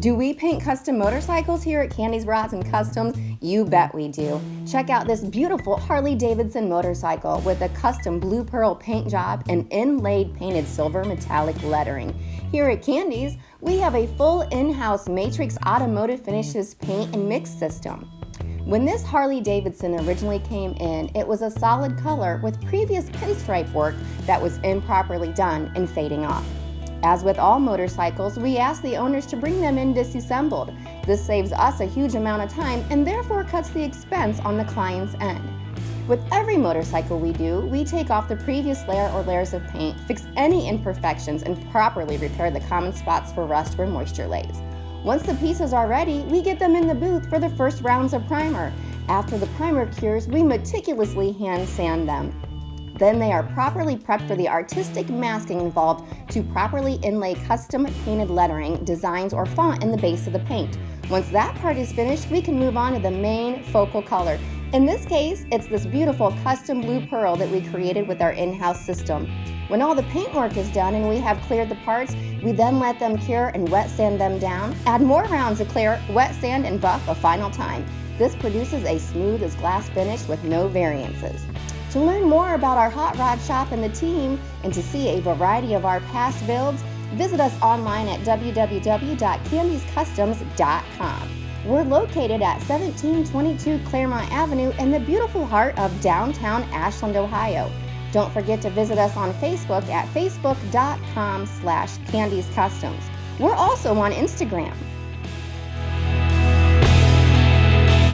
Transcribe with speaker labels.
Speaker 1: Do we paint custom motorcycles here at Kandi's Rods and Kustoms? You bet we do. Check out this beautiful Harley Davidson motorcycle with a custom blue pearl paint job and inlaid painted silver metallic lettering. Here at Kandi's, we have a full in-house matrix automotive finishes paint and mix system. When this Harley Davidson originally came in, it was a solid color with previous pinstripe work that was improperly done and fading off. As with all motorcycles, we ask the owners to bring them in disassembled. This saves us a huge amount of time and therefore cuts the expense on the client's end. With every motorcycle we do, we take off the previous layer or layers of paint, fix any imperfections, and properly repair the common spots for rust where moisture lays. Once the pieces are ready, we get them in the booth for the first rounds of primer. After the primer cures, we meticulously hand sand them. Then they are properly prepped for the artistic masking involved to properly inlay custom painted lettering, designs, or font in the base of the paint. Once that part is finished, we can move on to the main focal color. In this case, it's this beautiful custom blue pearl that we created with our in-house system. When all the paintwork is done and we have cleared the parts, we then let them cure and wet sand them down. Add more rounds of clear, wet sand, and buff a final time. This produces a smooth as glass finish with no variances. To learn more about our hot rod shop and the team, and to see a variety of our past builds, visit us online at www.kandiscustoms.com. We're located at 1722 Claremont Avenue in the beautiful heart of downtown Ashland, Ohio. Don't forget to visit us on Facebook at facebook.com/KandisCustoms. We're also on Instagram.